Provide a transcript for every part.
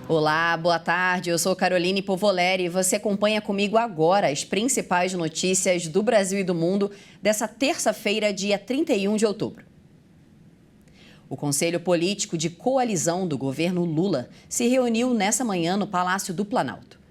Olá, boa tarde. Eu sou Caroline Povoleri e você acompanha comigo agora as principais notícias do Brasil e do mundo dessa terça-feira, dia 31 de outubro. O Conselho Político de Coalizão do governo Lula se reuniu nessa manhã no Palácio do Planalto.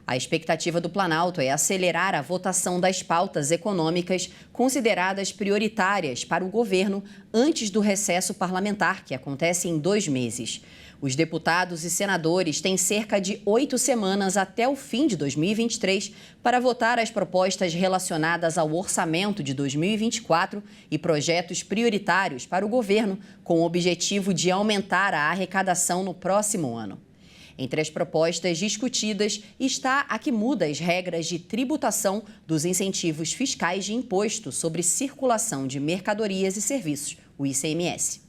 A expectativa do Planalto é acelerar a votação das pautas econômicas consideradas prioritárias para o governo antes do recesso parlamentar, que acontece em 2 meses. Os deputados e senadores têm cerca de 8 semanas até o fim de 2023 para votar as propostas relacionadas ao orçamento de 2024 e projetos prioritários para o governo, com o objetivo de aumentar a arrecadação no próximo ano. Entre as propostas discutidas está a que muda as regras de tributação dos incentivos fiscais de imposto sobre circulação de mercadorias e serviços, o ICMS.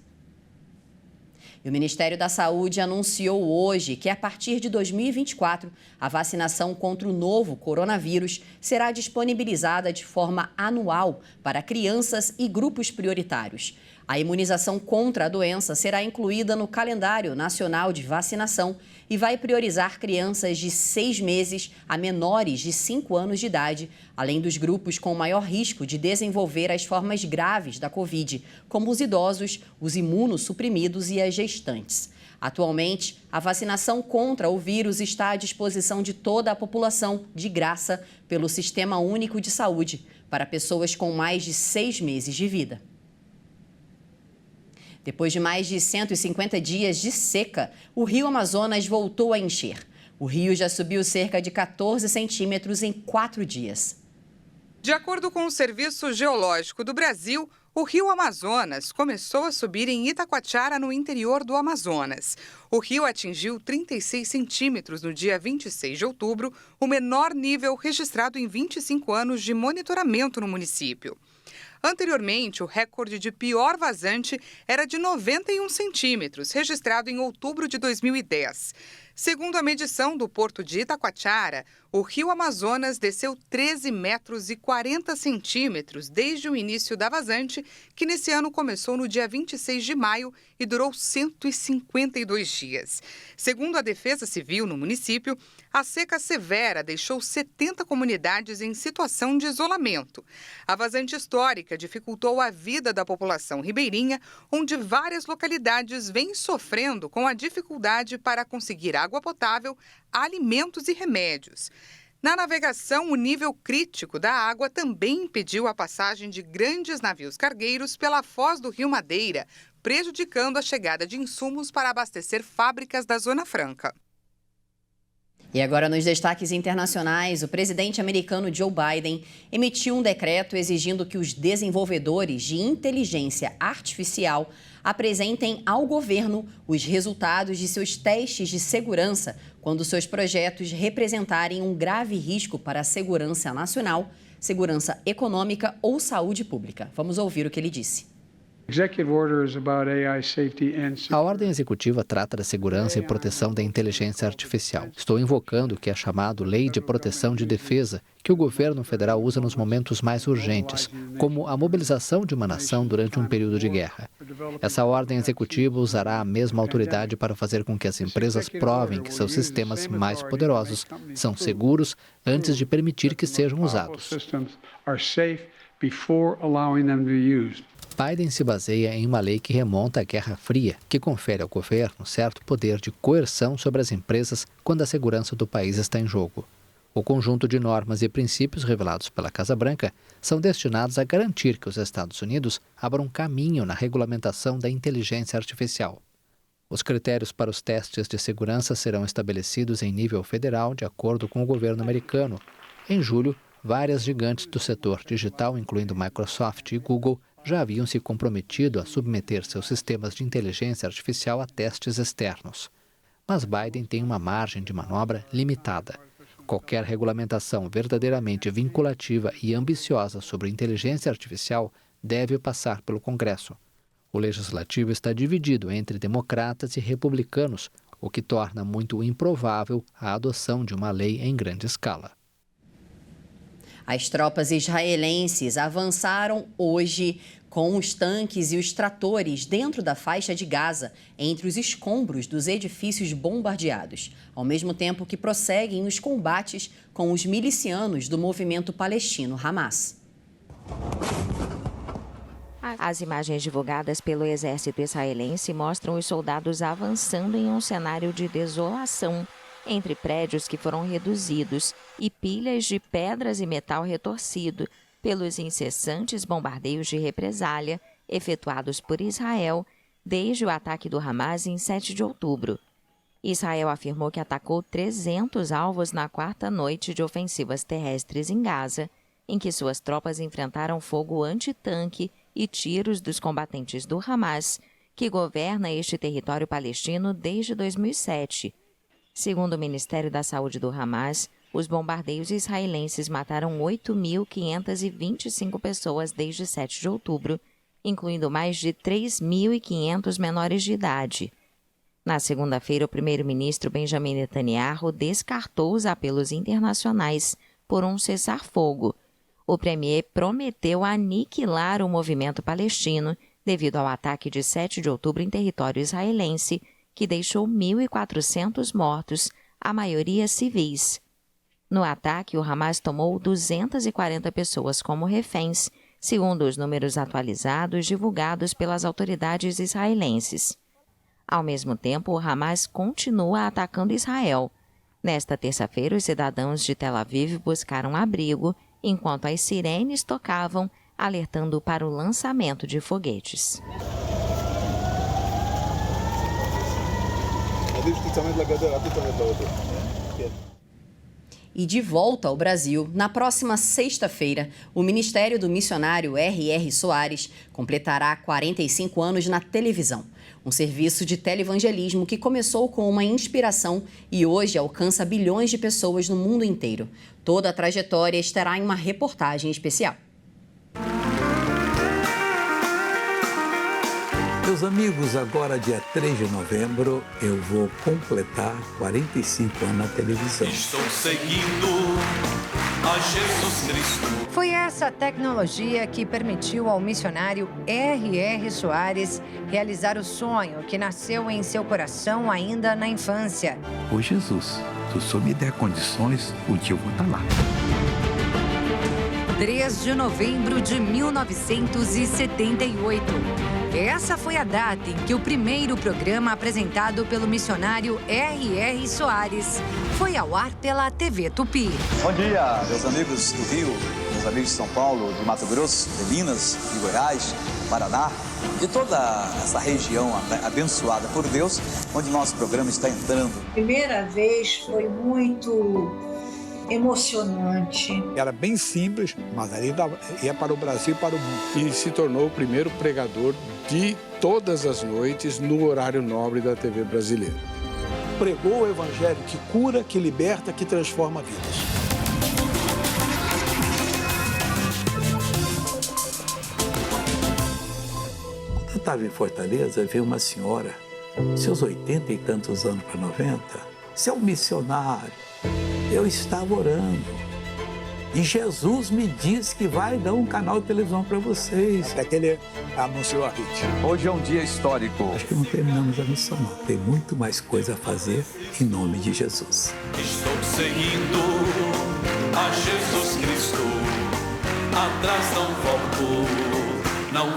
E o Ministério da Saúde anunciou hoje que, a partir de 2024, a vacinação contra o novo coronavírus será disponibilizada de forma anual para crianças e grupos prioritários. A imunização contra a doença será incluída no calendário nacional de vacinação e vai priorizar crianças de 6 meses a menores de 5 anos de idade, além dos grupos com maior risco de desenvolver as formas graves da Covid, como os idosos, os imunossuprimidos e as gestantes. Atualmente, a vacinação contra o vírus está à disposição de toda a população, de graça, pelo Sistema Único de Saúde, para pessoas com mais de 6 meses de vida. Depois de mais de 150 dias de seca, o rio Amazonas voltou a encher. O rio já subiu cerca de 14 centímetros em 4 dias. De acordo com o Serviço Geológico do Brasil, o rio Amazonas começou a subir em Itacoatiara, no interior do Amazonas. O rio atingiu 36 centímetros no dia 26 de outubro, o menor nível registrado em 25 anos de monitoramento no município. Anteriormente, o recorde de pior vazante era de 91 centímetros, registrado em outubro de 2010. Segundo a medição do porto de Itacoatiara, o rio Amazonas desceu 13 metros e 40 centímetros desde o início da vazante, que nesse ano começou no dia 26 de maio e durou 152 dias. Segundo a Defesa Civil no município, a seca severa deixou 70 comunidades em situação de isolamento. A vazante histórica dificultou a vida da população ribeirinha, onde várias localidades vêm sofrendo com a dificuldade para conseguir água potável, alimentos e remédios. Na navegação, o nível crítico da água também impediu a passagem de grandes navios cargueiros pela foz do Rio Madeira, prejudicando a chegada de insumos para abastecer fábricas da Zona Franca. E agora, nos destaques internacionais, o presidente americano Joe Biden emitiu um decreto exigindo que os desenvolvedores de inteligência artificial apresentem ao governo os resultados de seus testes de segurança quando seus projetos representarem um grave risco para a segurança nacional, segurança econômica ou saúde pública. Vamos ouvir o que ele disse. A ordem executiva trata da segurança e proteção da inteligência artificial. Estou invocando o que é chamado Lei de Proteção de Defesa, que o governo federal usa nos momentos mais urgentes, como a mobilização de uma nação durante um período de guerra. Essa ordem executiva usará a mesma autoridade para fazer com que as empresas provem que seus sistemas mais poderosos são seguros antes de permitir que sejam usados. Biden se baseia em uma lei que remonta à Guerra Fria, que confere ao governo certo poder de coerção sobre as empresas quando a segurança do país está em jogo. O conjunto de normas e princípios revelados pela Casa Branca são destinados a garantir que os Estados Unidos abram caminho na regulamentação da inteligência artificial. Os critérios para os testes de segurança serão estabelecidos em nível federal, de acordo com o governo americano. Em julho, várias gigantes do setor digital, incluindo Microsoft e Google, já haviam se comprometido a submeter seus sistemas de inteligência artificial a testes externos. Mas Biden tem uma margem de manobra limitada. Qualquer regulamentação verdadeiramente vinculativa e ambiciosa sobre inteligência artificial deve passar pelo Congresso. O Legislativo está dividido entre democratas e republicanos, o que torna muito improvável a adoção de uma lei em grande escala. As tropas israelenses avançaram hoje com os tanques e os tratores dentro da faixa de Gaza, entre os escombros dos edifícios bombardeados, ao mesmo tempo que prosseguem os combates com os milicianos do movimento palestino Hamas. As imagens divulgadas pelo exército israelense mostram os soldados avançando em um cenário de desolação, entre prédios que foram reduzidos e pilhas de pedras e metal retorcido pelos incessantes bombardeios de represália efetuados por Israel desde o ataque do Hamas em 7 de outubro. Israel afirmou que atacou 300 alvos na quarta noite de ofensivas terrestres em Gaza, em que suas tropas enfrentaram fogo antitanque e tiros dos combatentes do Hamas, que governa este território palestino desde 2007. Segundo o Ministério da Saúde do Hamas, os bombardeios israelenses mataram 8.525 pessoas desde 7 de outubro, incluindo mais de 3.500 menores de idade. Na segunda-feira, o primeiro-ministro Benjamin Netanyahu descartou os apelos internacionais por um cessar-fogo. O premier prometeu aniquilar o movimento palestino devido ao ataque de 7 de outubro em território israelense, que deixou 1.400 mortos, a maioria civis. No ataque, o Hamas tomou 240 pessoas como reféns, segundo os números atualizados divulgados pelas autoridades israelenses. Ao mesmo tempo, o Hamas continua atacando Israel. Nesta terça-feira, os cidadãos de Tel Aviv buscaram abrigo, enquanto as sirenes tocavam, alertando para o lançamento de foguetes. E de volta ao Brasil, na próxima sexta-feira, o Ministério do Missionário R.R. Soares completará 45 anos na televisão. Um serviço de televangelismo que começou com uma inspiração e hoje alcança bilhões de pessoas no mundo inteiro. Toda a trajetória estará em uma reportagem especial. Meus amigos, agora dia 3 de novembro eu vou completar 45 anos na televisão. Estou seguindo a Jesus Cristo. Foi essa tecnologia que permitiu ao missionário R.R. Soares realizar o sonho que nasceu em seu coração ainda na infância. Ô Jesus, se o Senhor me der condições, um dia eu vou estar lá. 3 de novembro de 1978. Essa foi a data em que o primeiro programa apresentado pelo missionário R.R. Soares foi ao ar pela TV Tupi. Bom dia, meus amigos do Rio, meus amigos de São Paulo, de Mato Grosso, de Minas, de Goiás, Paraná, de toda essa região abençoada por Deus, onde nosso programa está entrando. Primeira vez foi muito emocionante. Era bem simples, mas ali ia para o Brasil e para o mundo. E se tornou o primeiro pregador de todas as noites no horário nobre da TV brasileira. Pregou o evangelho que cura, que liberta, que transforma vidas. Quando eu estava em Fortaleza, veio uma senhora, seus 80 e tantos anos para 90, você é um missionário. Eu estava orando e Jesus me disse que vai dar um canal de televisão para vocês. Até que ele anunciou a RIT. Hoje é um dia histórico. Acho que não terminamos a missão, não. Tem muito mais coisa a fazer em nome de Jesus. Estou seguindo a Jesus Cristo. Atrás não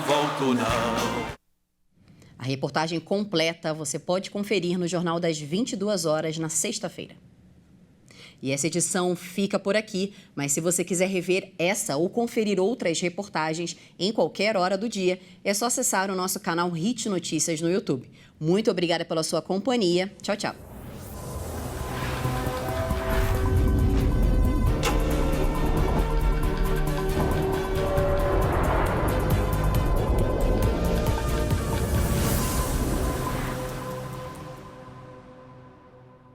volto não. A reportagem completa você pode conferir no Jornal das 22 horas na sexta-feira. E essa edição fica por aqui, mas se você quiser rever essa ou conferir outras reportagens em qualquer hora do dia, é só acessar o nosso canal HIT Notícias no YouTube. Muito obrigada pela sua companhia. Tchau, tchau.